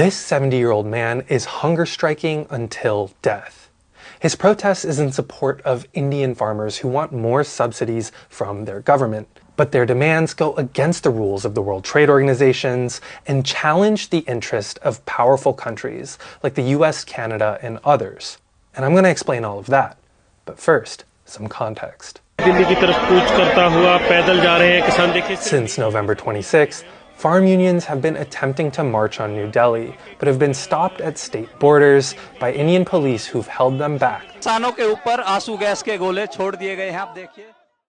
This 70-year-old man is hunger striking until death. His protest is in support of Indian farmers who want more subsidies from their government, but their demands go against the rules of the World Trade Organizations and challenge the interest of powerful countries like the US, Canada, and others. And I'm going to explain all of that. But first, some context. Since November 26th, farm unions have been attempting to march on New Delhi, but have been stopped at state borders by Indian police who've held them back.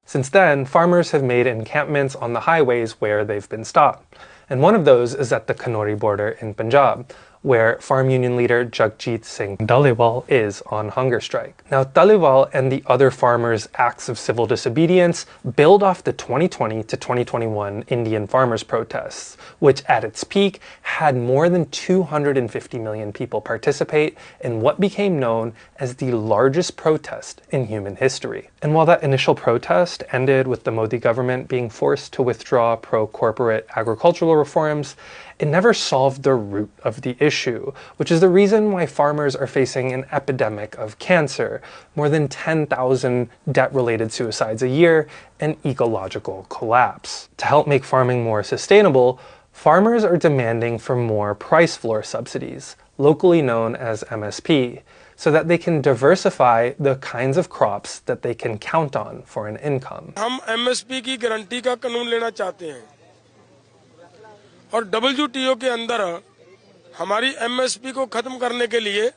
Since then, farmers have made encampments on the highways where they've been stopped. And one of those is at the Kanori border in Punjab, where farm union leader Jagjit Singh Dhaliwal is on hunger strike. Now, Dhaliwal and the other farmers' acts of civil disobedience build off the 2020 to 2021 Indian farmers' protests, which at its peak had more than 250 million people participate in what became known as the largest protest in human history. And while that initial protest ended with the Modi government being forced to withdraw pro-corporate agricultural reforms, it never solved the root of the issue, which is the reason why farmers are facing an epidemic of cancer, more than 10,000 debt-related suicides a year, and ecological collapse. To help make farming more sustainable, farmers are demanding for more price floor subsidies, locally known as MSP, so that they can diversify the kinds of crops that they can count on for an income. हम MSP की guarantee का कानून लेना चाहते हैं और WTO के अंदर हमारी MSP को खत्म करने के लिए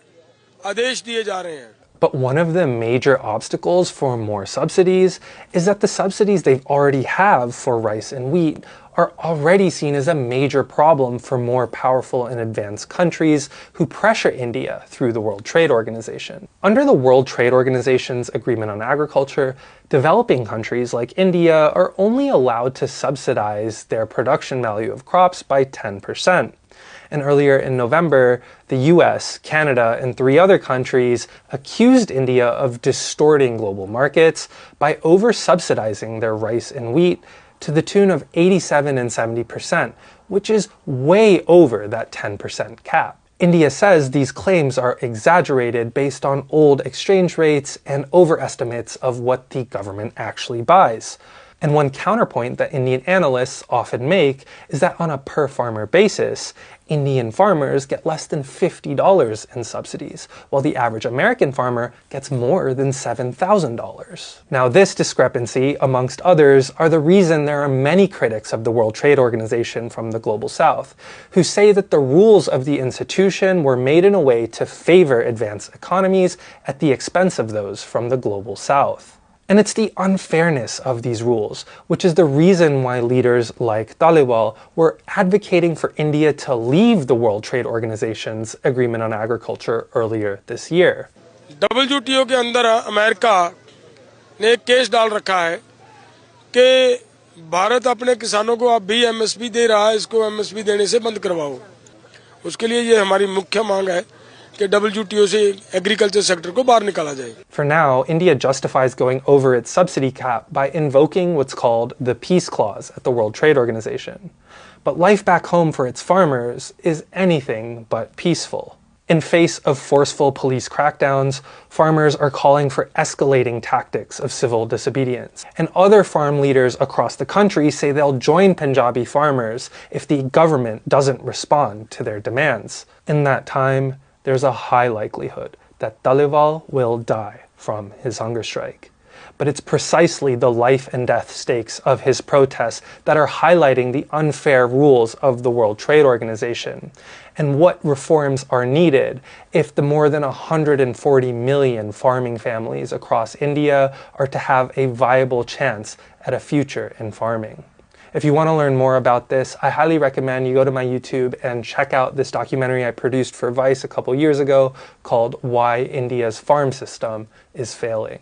आदेश दिए जा रहे हैं. But one of the major obstacles for more subsidies is that the subsidies they've already have for rice and wheat are already seen as a major problem for more powerful and advanced countries who pressure India through the World Trade Organization. Under the World Trade Organization's Agreement on Agriculture, developing countries like India are only allowed to subsidize their production value of crops by 10%. And earlier in November, the US, Canada, and 3 other countries accused India of distorting global markets by over-subsidizing their rice and wheat to the tune of 87% and 70%, which is way over that 10% cap. India says these claims are exaggerated based on old exchange rates and overestimates of what the government actually buys. And one counterpoint that Indian analysts often make is that on a per-farmer basis, Indian farmers get less than $50 in subsidies, while the average American farmer gets more than $7,000. Now, this discrepancy, amongst others, are the reason there are many critics of the World Trade Organization from the Global South, who say that the rules of the institution were made in a way to favor advanced economies at the expense of those from the Global South. And it's the unfairness of these rules, which is the reason why leaders like Dhaliwal were advocating for India to leave the World Trade Organization's Agreement on Agriculture earlier this year. WTO के अंदर America ने एक case डाल रखा है कि भारत अपने किसानों को अब भी MSP दे रहा है, इसको MSP देने से बंद करवाओ. उसके लिए ये हमारी मुख्य मांग है कि WTO से agriculture sector को बाहर निकाला जाए. For now, India justifies going over its subsidy cap by invoking what's called the peace clause at the World Trade Organization. But life back home for its farmers is anything but peaceful. In face of forceful police crackdowns, farmers are calling for escalating tactics of civil disobedience. And other farm leaders across the country say they'll join Punjabi farmers if the government doesn't respond to their demands. In that time, there's a high likelihood that Dhaliwal will die from his hunger strike. But it's precisely the life and death stakes of his protests that are highlighting the unfair rules of the World Trade Organization and what reforms are needed if the more than 140 million farming families across India are to have a viable chance at a future in farming. If you want to learn more about this, I highly recommend you go to my YouTube and check out this documentary I produced for Vice a couple years ago called Why India's Farm System is Failing.